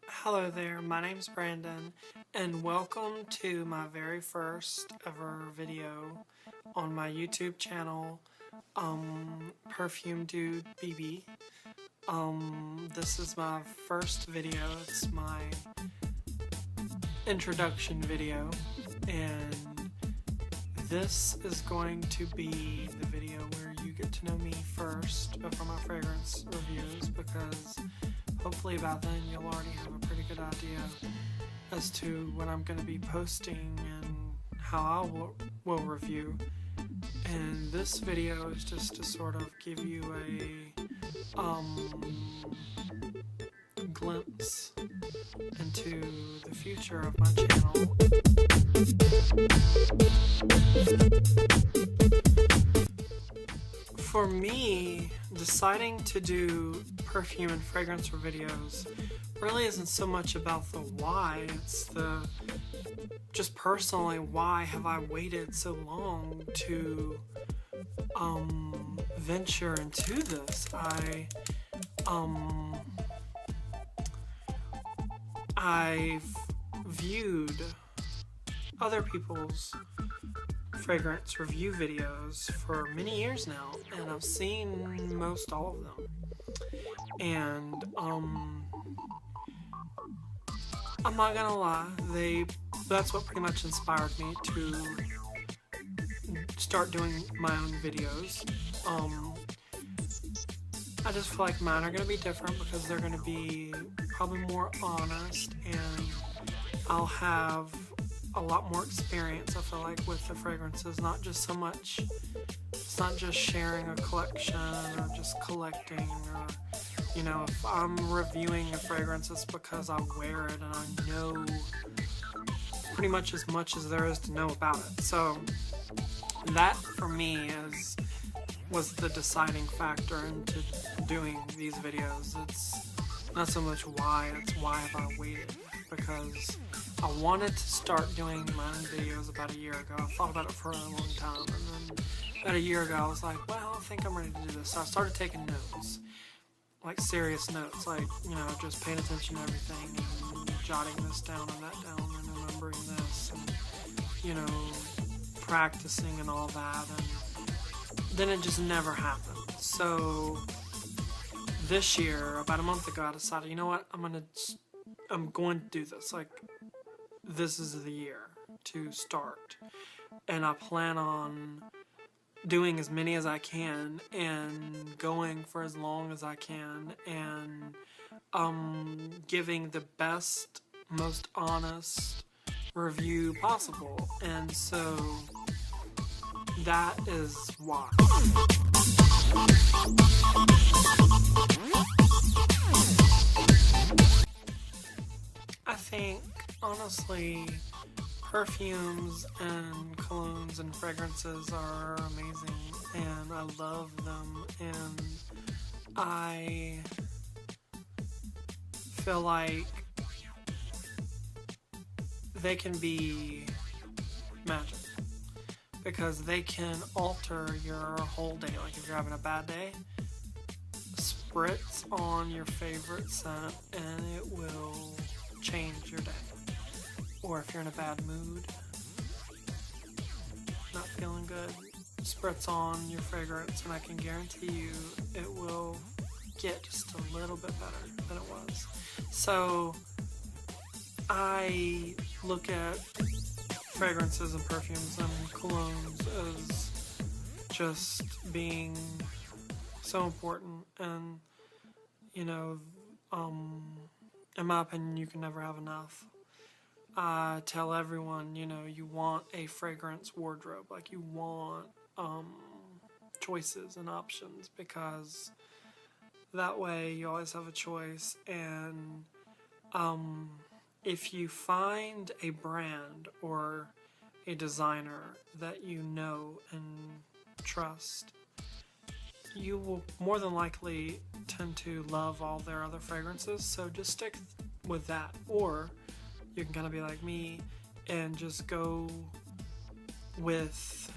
Hello there, my name's Brandon, and welcome to my very first ever video on my YouTube channel, Perfume Dude BB. This is my first video. It's my introduction video, and this is going to be the video where you get to know me first for my fragrance reviews, because hopefully by then you'll already have a pretty good idea as to what I'm going to be posting and how I will review. And this video is just to sort of give you a glimpse into the future of my channel. For me, deciding to do perfume and fragrance videos really isn't so much about the why, it's the just personally, why have I waited so long to venture into this? I've viewed other people's fragrance review videos for many years now, and I've seen most all of them, and I'm not gonna lie, that's what pretty much inspired me to start doing my own videos. I just feel like mine are gonna be different because they're gonna be probably more honest, and I'll have a lot more experience, I feel like, with the fragrances. Not just so much, it's not just sharing a collection or just collecting, or, you know, if I'm reviewing a fragrance, it's because I wear it and I know pretty much as there is to know about it. So that for me was the deciding factor into doing these videos. It's not so much why, it's why have I waited, because I wanted to start doing my own videos about a year ago. I thought about it for a long time, and then about a year ago I was like, well, I think I'm ready to do this. So I started taking notes, like serious notes, like, you know, just paying attention to everything and jotting this down and that down and remembering this and, you know, practicing and all that, and then it just never happened. So this year, about a month ago, I decided, you know what, I'm going to do this. Like, this is the year to start, and I plan on doing as many as I can and going for as long as I can, and giving the best, most honest review possible. And so that is why. I think, honestly, perfumes and colognes and fragrances are amazing, and I love them, and I feel like they can be magic, because they can alter your whole day. Like, if you're having a bad day, spritz on your favorite scent and it will change your day. Or if you're in a bad mood, not feeling good, spritz on your fragrance and I can guarantee you it will get just a little bit better than it was. So I look at fragrances and perfumes and colognes as just being so important, and, you know, in my opinion, you can never have enough. I tell everyone, you know, you want a fragrance wardrobe, like you want choices and options, because that way you always have a choice. And if you find a brand or a designer that you know and trust, you will more than likely tend to love all their other fragrances, so just stick with that. Or you can kind of be like me and just go with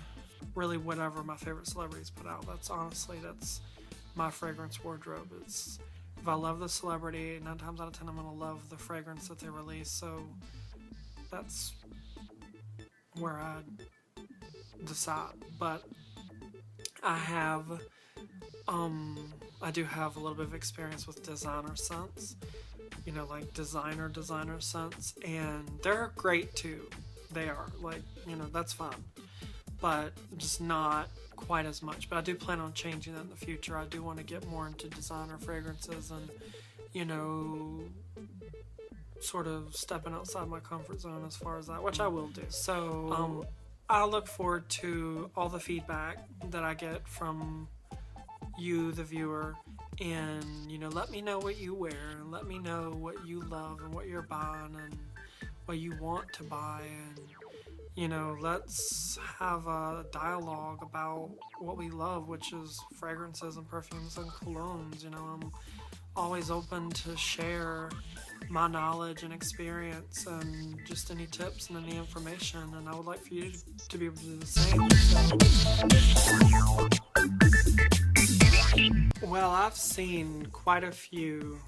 really whatever my favorite celebrities put out. That's my fragrance wardrobe. It's, if I love the celebrity, 9 times out of 10 I'm gonna love the fragrance that they release. So that's where I decide. But I do have a little bit of experience with designer scents, like designer scents, and they're great too. They are, like, that's fun, but just not quite as much. But I do plan on changing that in the future. I do want to get more into designer fragrances and, sort of stepping outside my comfort zone as far as that, which I will do. So I look forward to all the feedback that I get from you, the viewer, and let me know what you wear, and let me know what you love and what you're buying and what you want to buy, and let's have a dialogue about what we love, which is fragrances and perfumes and colognes. I'm always open to share my knowledge and experience and just any tips and any information, and I would like for you to be able to do the same. Well, I've seen quite a few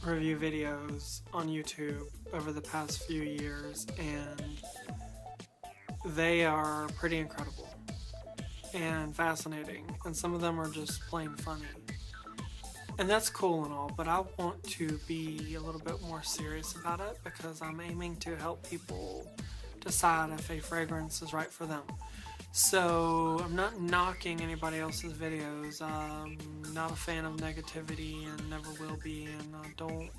review videos on YouTube over the past few years, and they are pretty incredible and fascinating, and some of them are just plain funny. And that's cool and all, but I want to be a little bit more serious about it because I'm aiming to help people decide if a fragrance is right for them. So I'm not knocking anybody else's videos. I'm not a fan of negativity and never will be, and I don't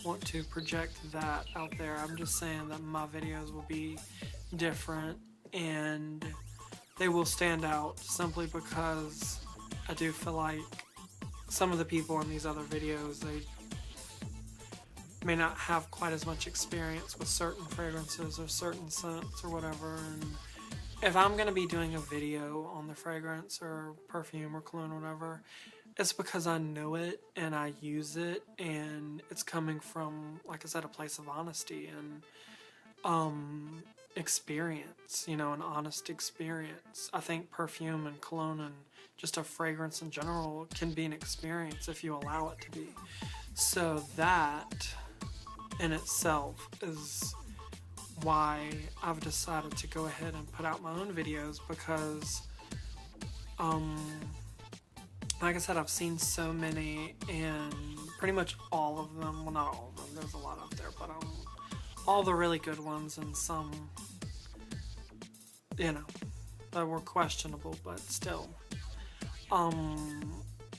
want to project that out there. I'm just saying that my videos will be different and they will stand out simply because I do feel like some of the people in these other videos, they may not have quite as much experience with certain fragrances or certain scents or whatever, and if I'm going to be doing a video on the fragrance or perfume or cologne or whatever, it's because I know it and I use it, and it's coming from, like I said, a place of honesty and experience, an honest experience. I think perfume and cologne and just a fragrance in general can be an experience if you allow it to be. So that in itself is why I've decided to go ahead and put out my own videos, because like I said, I've seen so many, and pretty much all of them, well, not all of them, there's a lot out there, but all the really good ones, and some that were questionable, but still.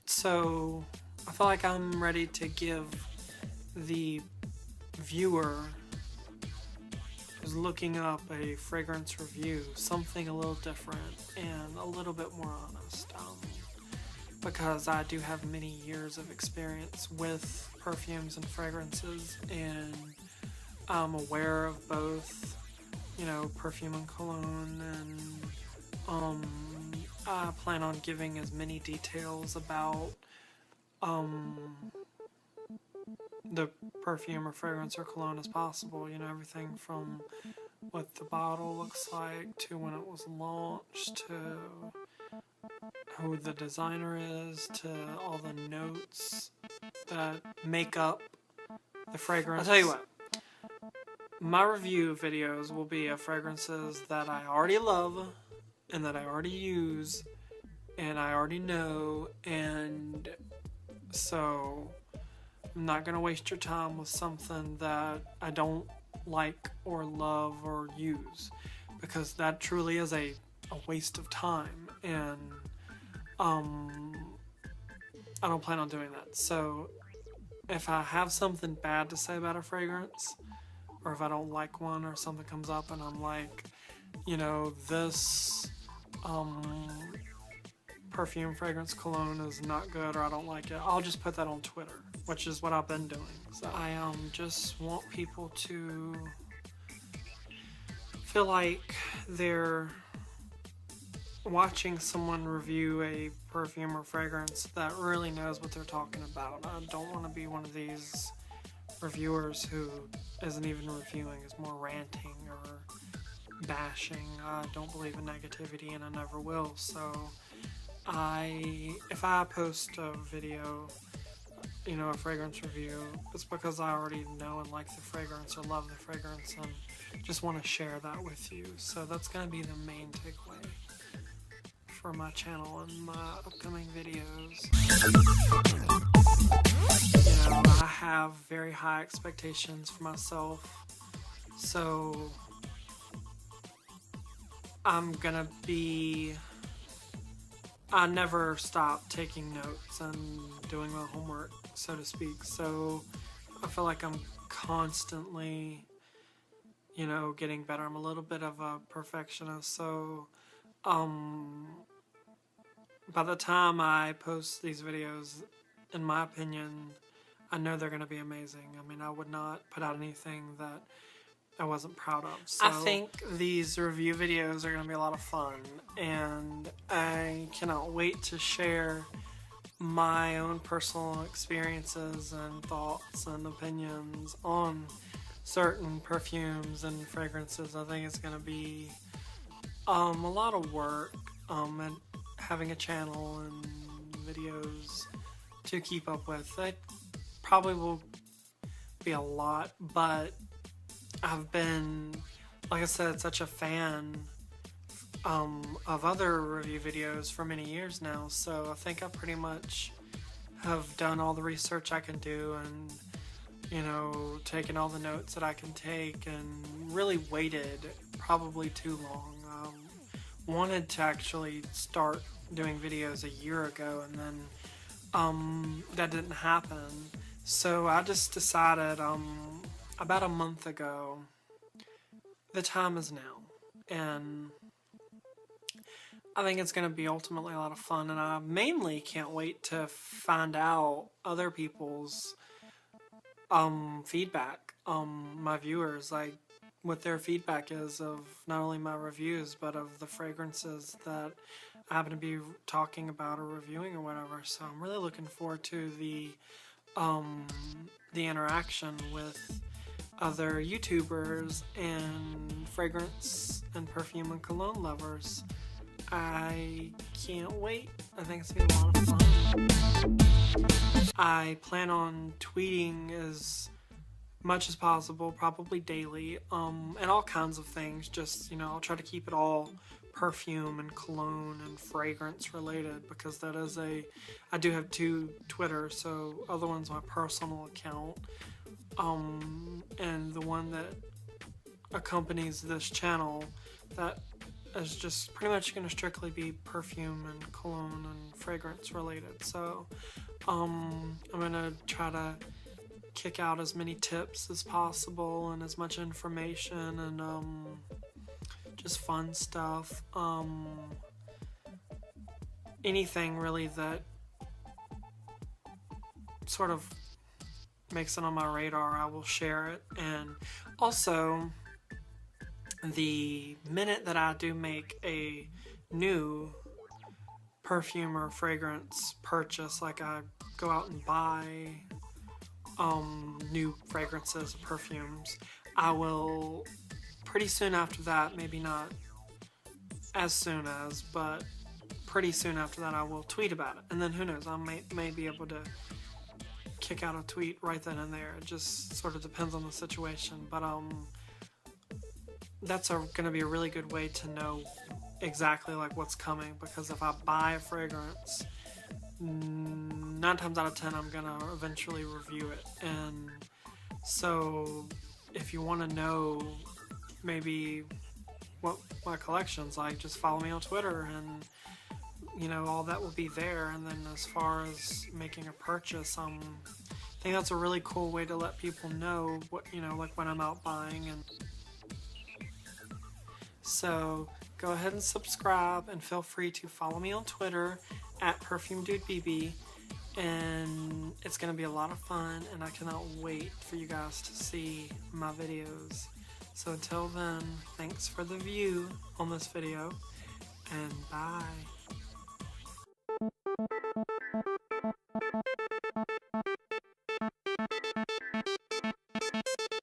So I feel like I'm ready to give the viewer who's looking up a fragrance review something a little different and a little bit more honest, because I do have many years of experience with perfumes and fragrances, and I'm aware of both, perfume and cologne, and I plan on giving as many details about the perfume or fragrance or cologne as possible, everything from what the bottle looks like to when it was launched to who the designer is to all the notes that make up the fragrance. I'll tell you what, my review videos will be of fragrances that I already love and that I already use and I already know, and so I'm not going to waste your time with something that I don't like or love or use, because that truly is a waste of time, and I don't plan on doing that. So if I have something bad to say about a fragrance, or if I don't like one, or something comes up and I'm like, this perfume, fragrance, cologne is not good, or I don't like it, I'll just put that on Twitter, which is what I've been doing. So I just want people to feel like they're watching someone review a perfume or fragrance that really knows what they're talking about. I don't want to be one of these reviewers who isn't even reviewing, it's more ranting or bashing. I don't believe in negativity, and I never will. So if I post a video, a fragrance review, it's because I already know and like the fragrance or love the fragrance and just want to share that with you. So that's going to be the main takeaway for my channel and my upcoming videos. I have very high expectations for myself, so I never stop taking notes and doing my homework, so to speak. So I feel like I'm constantly, getting better. I'm a little bit of a perfectionist, so by the time I post these videos, in my opinion, I know they're going to be amazing. I mean, I would not put out anything that I wasn't proud of. So I think these review videos are going to be a lot of fun, and I cannot wait to share my own personal experiences and thoughts and opinions on certain perfumes and fragrances. I think it's going to be a lot of work, and having a channel and videos to keep up with. It probably will be a lot, but I've been, like I said, such a fan of other review videos for many years now, so I think I pretty much have done all the research I can do and, taken all the notes that I can take, and really waited probably too long. Wanted to actually start doing videos a year ago, and then that didn't happen. So I just decided about a month ago, the time is now, and I think it's going to be ultimately a lot of fun, and I mainly can't wait to find out other people's feedback, my viewers, like what their feedback is of not only my reviews, but of the fragrances that I happen to be talking about or reviewing or whatever. So I'm really looking forward to the interaction with other YouTubers and fragrance and perfume and cologne lovers. I can't wait. I think it's going to be a lot of fun. I plan on tweeting as much as possible, probably daily, and all kinds of things. Just, I'll try to keep it all perfume and cologne and fragrance related, because that is I do have two Twitters, so other one's my personal account, and the one that accompanies this channel that is just pretty much going to strictly be perfume and cologne and fragrance related. So I'm going to try to kick out as many tips as possible and as much information and just fun stuff. Anything really that sort of makes it on my radar, I will share it. And also, the minute that I do make a new perfume or fragrance purchase, like I go out and buy new fragrances or perfumes, I will pretty soon after that, maybe not as soon as, but pretty soon after that, I will tweet about it. And then who knows, I may be able to kick out a tweet right then and there. It just sort of depends on the situation, but that's going to be a really good way to know exactly like what's coming, because if I buy a fragrance, 9 times out of 10 I'm gonna eventually review it. And so if you want to know maybe what my collection's like, just follow me on Twitter, and all that will be there. And then as far as making a purchase, I think that's a really cool way to let people know what, like when I'm out buying. And so go ahead and subscribe, and feel free to follow me on Twitter at Perfume Dude BB, and it's going to be a lot of fun, and I cannot wait for you guys to see my videos. So until then, thanks for the view on this video, and bye.